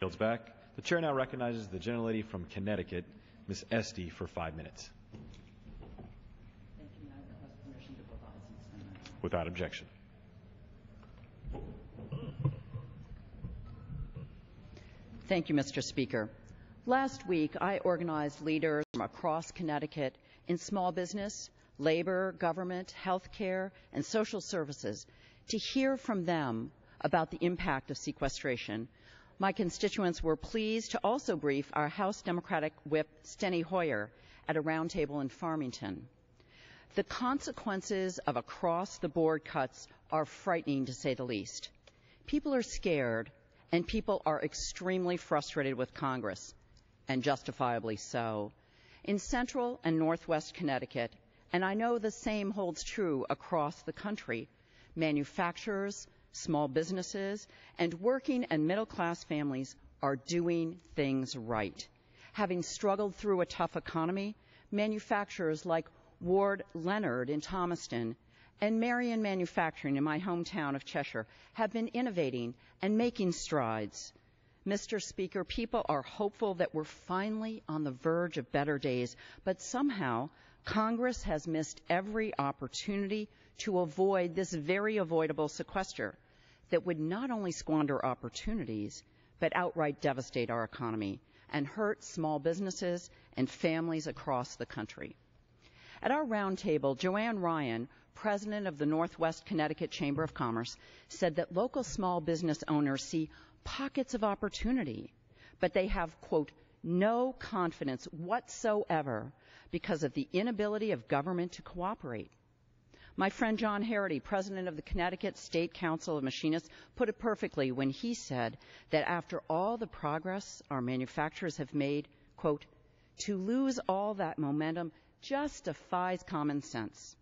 Yields back. The chair now recognizes the gentlelady from Connecticut, Ms. Esty, for 5 minutes. Thank you. I request permission to provide some 10 minutes. Without objection. Thank you, Mr. Speaker. Last week, I organized leaders from across Connecticut in small business, labor, government, healthcare, and social services to hear from them about the impact of sequestration. My constituents were pleased to also brief our House Democratic Whip, Steny Hoyer, at a roundtable in Farmington. The consequences of across-the-board cuts are frightening, to say the least. People are scared, and people are extremely frustrated with Congress, and justifiably so. In central and northwest Connecticut, and I know the same holds true across the country, manufacturers, small businesses, and working and middle-class families are doing things right. Having struggled through a tough economy, manufacturers like Ward Leonard in Thomaston and Marion Manufacturing in my hometown of Cheshire have been innovating and making strides. Mr. Speaker, people are hopeful that we're finally on the verge of better days, but somehow Congress has missed every opportunity to avoid this very avoidable sequester that would not only squander opportunities, but outright devastate our economy and hurt small businesses and families across the country. At our roundtable, Joanne Ryan, president of the Northwest Connecticut Chamber of Commerce, said that local small business owners see pockets of opportunity, but they have, quote, no confidence whatsoever because of the inability of government to cooperate. My friend John Harity, president of the Connecticut State Council of Machinists, put it perfectly when he said that after all the progress our manufacturers have made, quote, to lose all that momentum just defies common sense.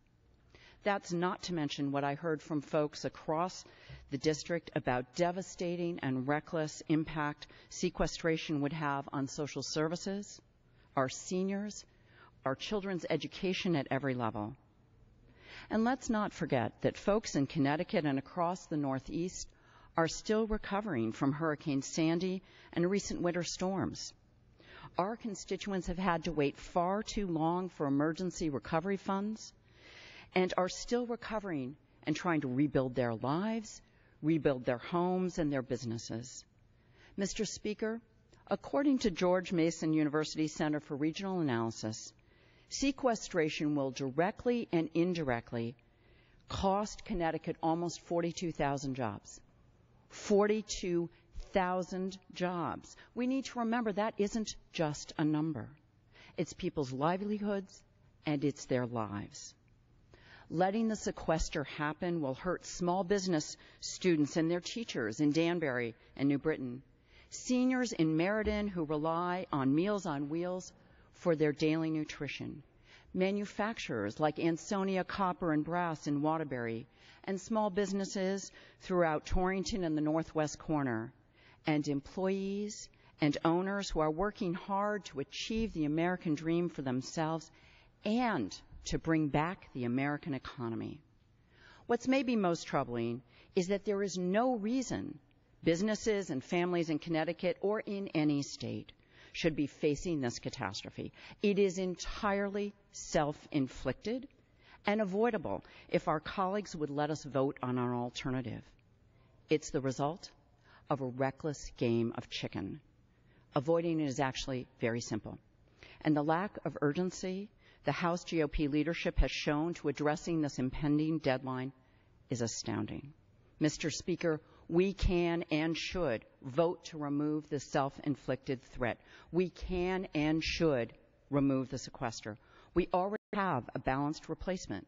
That's not to mention what I heard from folks across the district about devastating and reckless impact sequestration would have on social services, our seniors, our children's education at every level. And let's not forget that folks in Connecticut and across the Northeast are still recovering from Hurricane Sandy and recent winter storms. Our constituents have had to wait far too long for emergency recovery funds and are still recovering and trying to rebuild their lives, rebuild their homes and their businesses. Mr. Speaker, according to George Mason University Center for Regional Analysis, sequestration will directly and indirectly cost Connecticut almost 42,000 jobs. 42,000 jobs. We need to remember that isn't just a number. It's people's livelihoods and it's their lives. Letting the sequester happen will hurt small business students and their teachers in Danbury and New Britain, seniors in Meriden who rely on Meals on Wheels for their daily nutrition, manufacturers like Ansonia Copper and Brass in Waterbury, and small businesses throughout Torrington and the Northwest Corner, and employees and owners who are working hard to achieve the American dream for themselves and to bring back the American economy. What's maybe most troubling is that there is no reason businesses and families in Connecticut or in any state should be facing this catastrophe. It is entirely self-inflicted and avoidable if our colleagues would let us vote on our alternative. It's the result of a reckless game of chicken. Avoiding it is actually very simple. And the lack of urgency the House GOP leadership has shown to addressing this impending deadline is astounding. Mr. Speaker, we can and should vote to remove the self-inflicted threat. We can and should remove the sequester. We already have a balanced replacement.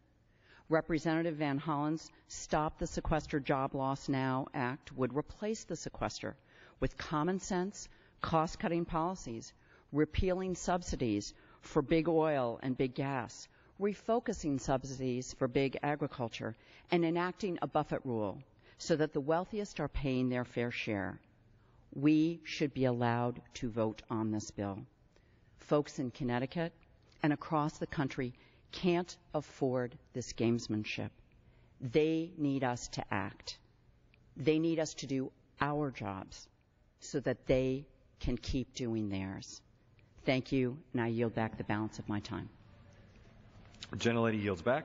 Representative Van Hollen's Stop the Sequester Job Loss Now Act would replace the sequester with common sense, cost-cutting policies, repealing subsidies for big oil and big gas, refocusing subsidies for big agriculture, and enacting a Buffett rule so that the wealthiest are paying their fair share. We should be allowed to vote on this bill. Folks in Connecticut and across the country can't afford this gamesmanship. They need us to act. They need us to do our jobs so that they can keep doing theirs. Thank you, and I yield back the balance of my time. The gentlelady yields back.